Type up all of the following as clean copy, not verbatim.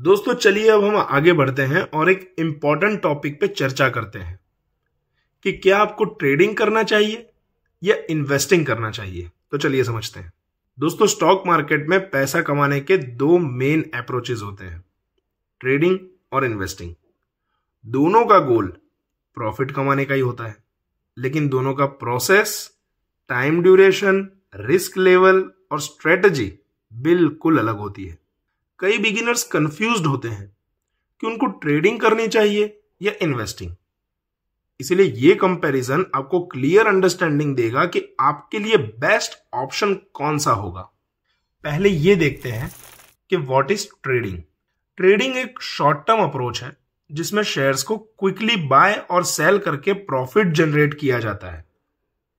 दोस्तों चलिए अब हम आगे बढ़ते हैं और एक इंपॉर्टेंट टॉपिक पे चर्चा करते हैं कि क्या आपको ट्रेडिंग करना चाहिए या इन्वेस्टिंग करना चाहिए। तो चलिए समझते हैं। दोस्तों स्टॉक मार्केट में पैसा कमाने के दो मेन अप्रोचेस होते हैं, ट्रेडिंग और इन्वेस्टिंग। दोनों का गोल प्रॉफिट कमाने का ही होता है, लेकिन दोनों का process, time duration, risk level और स्ट्रेटजी बिल्कुल अलग होती है। कई बिगिनर्स कंफ्यूज्ड होते हैं कि उनको ट्रेडिंग करनी चाहिए या इन्वेस्टिंग। इसलिए ये कंपैरिजन आपको क्लियर अंडरस्टैंडिंग देगा कि आपके लिए बेस्ट ऑप्शन कौन सा होगा। पहले ये देखते हैं कि व्हाट इज ट्रेडिंग। ट्रेडिंग एक शॉर्ट टर्म अप्रोच है जिसमें शेयर्स को क्विकली बाय और सेल करके प्रॉफिट जनरेट किया जाता है।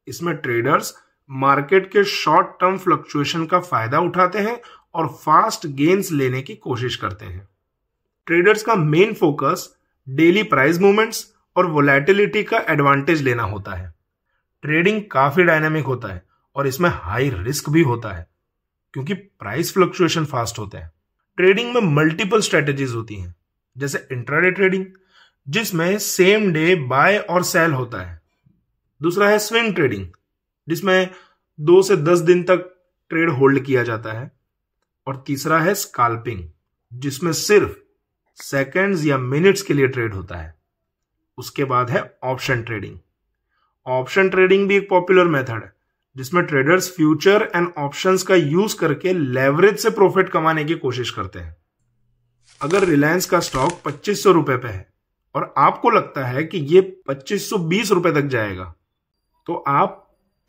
इसमें ट्रेडर्स मार्केट के शॉर्ट टर्म फ्लक्चुएशन का फायदा उठाते हैं और फास्ट गेन्स लेने की कोशिश करते हैं। ट्रेडर्स का main focus daily price movements और वोलेटिलिटी का एडवांटेज लेना होता है। ट्रेडिंग काफी डायनामिक होता है और इसमें हाई रिस्क भी होता है क्योंकि प्राइस फ्लक्चुएशन फास्ट होते हैं। ट्रेडिंग में मल्टीपल स्ट्रेटेजीज होती हैं, जैसे इंट्राडे ट्रेडिंग जिसमें सेम डे बाय और सेल होता है। दूसरा है स्विंग ट्रेडिंग जिसमें 2 से 10 दिन तक ट्रेड होल्ड किया जाता है। और तीसरा है स्काल्पिंग जिसमें सिर्फ सेकंड्स या मिनट्स के लिए ट्रेड होता है। उसके बाद है ऑप्शन ट्रेडिंग। ऑप्शन ट्रेडिंग भी एक पॉपुलर मेथड है जिसमें ट्रेडर्स फ्यूचर एंड ऑप्शंस का यूज करके लेवरेज से प्रॉफिट कमाने की कोशिश करते हैं। अगर रिलायंस का स्टॉक 2500 रुपए पे है और आपको लगता है कि ये 2520 रुपए तक जाएगा, तो आप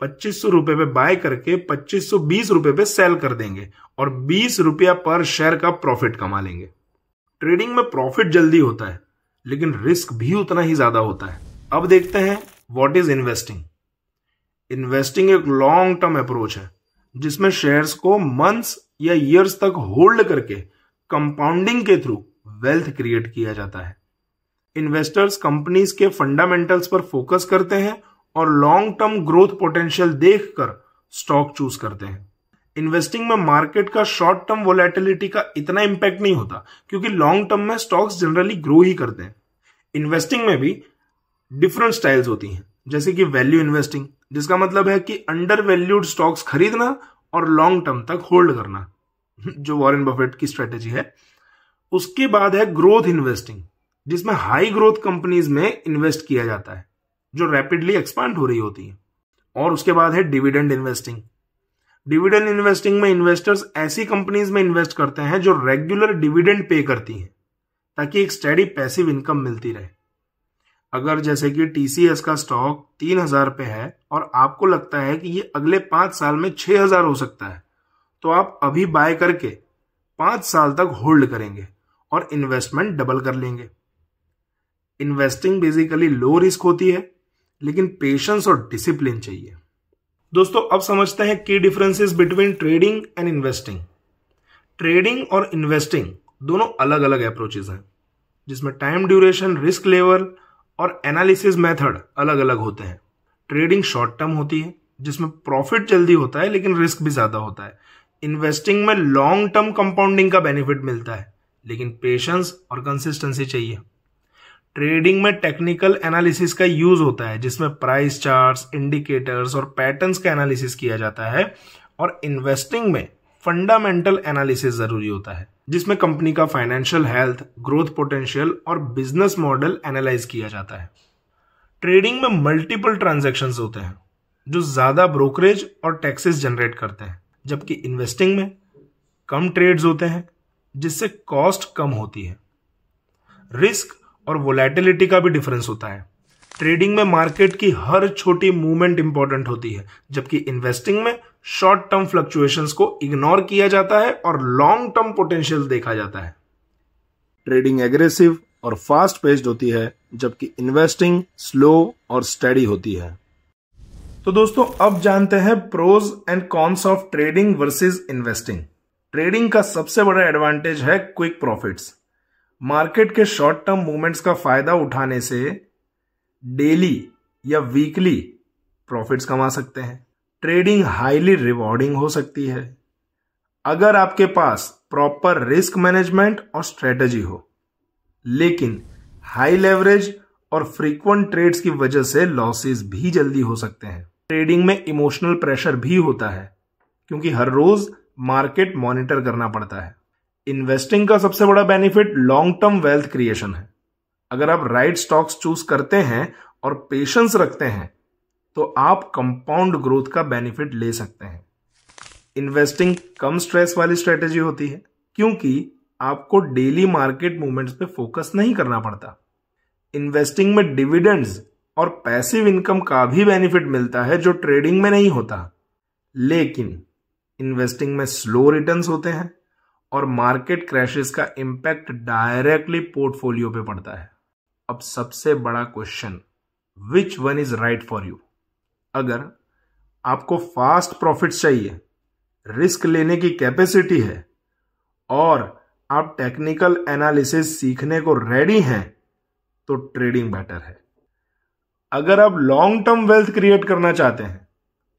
2500 रुपए पे बाय करके 2520 रुपए पे सेल कर देंगे और 20 रुपया पर शेयर का प्रॉफिट कमा लेंगे। ट्रेडिंग में प्रॉफिट जल्दी होता है लेकिन रिस्क भी उतना ही ज्यादा होता है। अब देखते हैं व्हाट इज इन्वेस्टिंग। इन्वेस्टिंग एक लॉन्ग टर्म अप्रोच है जिसमें शेयर्स को मंथ्स या ईयर्स तक होल्ड करके कंपाउंडिंग के थ्रू वेल्थ क्रिएट किया जाता है। इन्वेस्टर्स कंपनीज के फंडामेंटल्स पर फोकस करते हैं और लॉन्ग टर्म ग्रोथ पोटेंशियल देखकर स्टॉक चूज करते हैं। इन्वेस्टिंग में मार्केट का शॉर्ट टर्म वोलेटिलिटी का इतना इंपैक्ट नहीं होता क्योंकि लॉन्ग टर्म में स्टॉक्स जनरली ग्रो ही करते हैं। इन्वेस्टिंग में भी डिफरेंट स्टाइल्स होती हैं, जैसे कि वैल्यू इन्वेस्टिंग जिसका मतलब है कि अंडर वैल्यूड स्टॉक्स खरीदना और लॉन्ग टर्म तक होल्ड करना, जो वॉरेन बफेट की स्ट्रेटेजी है। उसके बाद है ग्रोथ इन्वेस्टिंग जिसमें हाई ग्रोथ कंपनीज में इन्वेस्ट किया जाता है जो रैपिडली एक्सपांड हो रही होती है। और उसके बाद है डिविडेंड इन्वेस्टिंग। डिविडेंड इन्वेस्टिंग में इन्वेस्टर्स ऐसी कंपनीज में इन्वेस्ट करते हैं जो रेगुलर डिविडेंड पे करती हैं ताकि एक स्टेडी पैसिव इनकम मिलती रहे। अगर जैसे कि टीसीएस का स्टॉक 3000 पे है और आपको लगता है कि ये अगले 5 साल में 6000 हो सकता है, तो आप अभी बाय करके 5 साल तक होल्ड करेंगे और इन्वेस्टमेंट डबल कर लेंगे। इन्वेस्टिंग बेसिकली लो रिस्क होती है लेकिन पेशेंस और डिसिप्लिन चाहिए। दोस्तों अब समझते हैं की differences between trading and investing. Trading और इन्वेस्टिंग दोनों अलग अलग अप्रोचेस हैं जिसमें टाइम ड्यूरेशन, रिस्क लेवल और एनालिसिस मेथड अलग अलग होते हैं। ट्रेडिंग शॉर्ट टर्म होती है जिसमें प्रॉफिट जल्दी होता है लेकिन रिस्क भी ज्यादा होता है। इन्वेस्टिंग में लॉन्ग टर्म कंपाउंडिंग का बेनिफिट मिलता है लेकिन पेशेंस और कंसिस्टेंसी चाहिए। ट्रेडिंग में टेक्निकल एनालिसिस का यूज होता है जिसमें प्राइस चार्ट्स, इंडिकेटर्स और पैटर्न्स का एनालिसिस किया जाता है। और इन्वेस्टिंग में फंडामेंटल एनालिसिस जरूरी होता है जिसमें कंपनी का फाइनेंशियल हेल्थ, ग्रोथ पोटेंशियल और बिजनेस मॉडल एनालाइज किया जाता है। ट्रेडिंग में मल्टीपल ट्रांजैक्शंस होते हैं जो ज्यादा ब्रोकरेज और टैक्सेस जनरेट करते हैं, जबकि इन्वेस्टिंग में कम ट्रेड्स होते हैं जिससे कॉस्ट कम होती है। रिस्क और वोलेटिलिटी का भी डिफरेंस होता है। ट्रेडिंग में मार्केट की हर छोटी मूवमेंट इंपॉर्टेंट होती है, जबकि इन्वेस्टिंग में शॉर्ट टर्म फ्लक्चुएशंस को इग्नोर किया जाता है और लॉन्ग टर्म पोटेंशियल देखा जाता है। ट्रेडिंग एग्रेसिव और फास्ट पेस्ड होती है जबकि इन्वेस्टिंग स्लो और स्टेडी होती है। तो दोस्तों अब जानते हैं pros and cons of trading versus investing. Trading का सबसे बड़ा एडवांटेज है क्विक प्रॉफिट्स। मार्केट के शॉर्ट टर्म मूवमेंट्स का फायदा उठाने से डेली या वीकली प्रॉफिट्स कमा सकते हैं। ट्रेडिंग हाईली रिवॉर्डिंग हो सकती है। अगर आपके पास प्रॉपर रिस्क मैनेजमेंट और स्ट्रेटजी हो। लेकिन हाई लेवरेज और फ्रीक्वेंट ट्रेड्स की वजह से लॉसेस भी जल्दी हो सकते हैं। ट्रेडिंग में इमोशनल प्रेशर भी होता है क्योंकि हर रोज मार्केट मॉनिटर करना पड़ता है। इन्वेस्टिंग का सबसे बड़ा benefit long term wealth creation है। अगर आप राइट स्टॉक्स चूज करते हैं और पेशेंस रखते हैं तो आप कंपाउंड ग्रोथ का बेनिफिट ले सकते हैं। इन्वेस्टिंग कम स्ट्रेस वाली स्ट्रेटेजी होती है क्योंकि आपको डेली मार्केट मूवमेंट्स पे फोकस नहीं करना पड़ता। इन्वेस्टिंग में डिविडेंड्स और पैसिव इनकम का भी बेनिफिट मिलता है जो ट्रेडिंग में नहीं होता। लेकिन इन्वेस्टिंग में स्लो रिटर्न्स होते हैं और मार्केट क्रैशेस का इंपैक्ट डायरेक्टली पोर्टफोलियो पे पड़ता है। अब सबसे बड़ा question, which one is right for you? अगर आपको फास्ट प्रॉफिट्स चाहिए, रिस्क लेने की कैपेसिटी है और आप टेक्निकल एनालिसिस सीखने को रेडी हैं तो ट्रेडिंग बेटर है। अगर आप लॉन्ग टर्म वेल्थ क्रिएट करना चाहते हैं,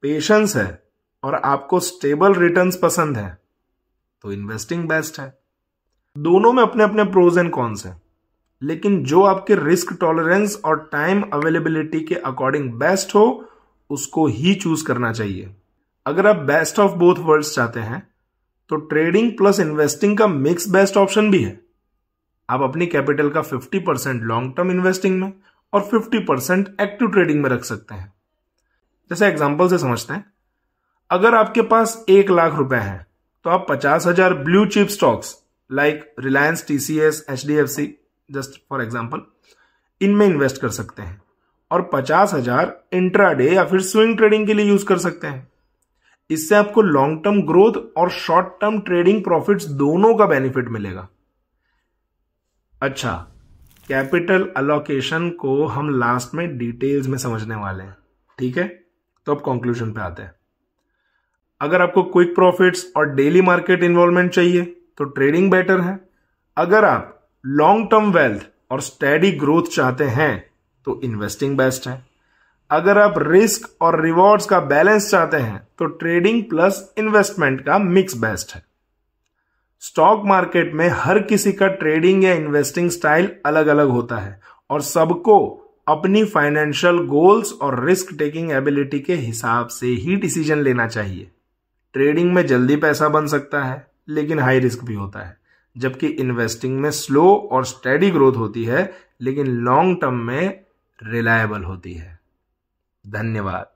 पेशेंस है और आपको स्टेबल रिटर्न्स पसंद है तो इन्वेस्टिंग बेस्ट है। दोनों में अपने अपने प्रोज एंड कॉन्स हैं, लेकिन जो आपके रिस्क टॉलरेंस और टाइम अवेलेबिलिटी के अकॉर्डिंग बेस्ट हो उसको ही चूज करना चाहिए। अगर आप बेस्ट ऑफ बोथ वर्ल्ड्स चाहते हैं तो ट्रेडिंग प्लस इन्वेस्टिंग का मिक्स बेस्ट ऑप्शन भी है। आप अपनी कैपिटल का 50% लॉन्ग टर्म इन्वेस्टिंग में और 50% एक्टिव ट्रेडिंग में रख सकते हैं। जैसे एग्जांपल से समझते हैं, अगर आपके पास 1 लाख रुपए हैं तो आप 50,000 blue chip stocks like Reliance, TCS, HDFC just for example इनमें इन्वेस्ट कर सकते हैं और 50,000 इंट्राडे या फिर स्विंग ट्रेडिंग के लिए यूज कर सकते हैं। इससे आपको लॉन्ग टर्म ग्रोथ और शॉर्ट टर्म ट्रेडिंग प्रॉफिट्स दोनों का बेनिफिट मिलेगा। अच्छा, कैपिटल अलोकेशन को हम लास्ट में डिटेल्स में समझने वाले हैं, ठीक है? तो अब कंक्लूजन पे आते हैं। अगर आपको क्विक प्रॉफिट्स और डेली मार्केट इन्वॉल्वमेंट चाहिए तो ट्रेडिंग बेटर है। अगर आप लॉन्ग टर्म वेल्थ और स्टेडी ग्रोथ चाहते हैं तो इन्वेस्टिंग बेस्ट है। अगर आप रिस्क और रिवॉर्ड्स का बैलेंस चाहते हैं तो ट्रेडिंग प्लस इन्वेस्टमेंट का मिक्स बेस्ट है। स्टॉक मार्केट में हर किसी का ट्रेडिंग या इन्वेस्टिंग स्टाइल अलग अलग होता है और सबको अपनी फाइनेंशियल गोल्स और रिस्क टेकिंग एबिलिटी के हिसाब से ही डिसीजन लेना चाहिए। ट्रेडिंग में जल्दी पैसा बन सकता है लेकिन हाई रिस्क भी होता है, जबकि इन्वेस्टिंग में स्लो और स्टेडी ग्रोथ होती है लेकिन लॉन्ग टर्म में रिलायबल होती है। धन्यवाद।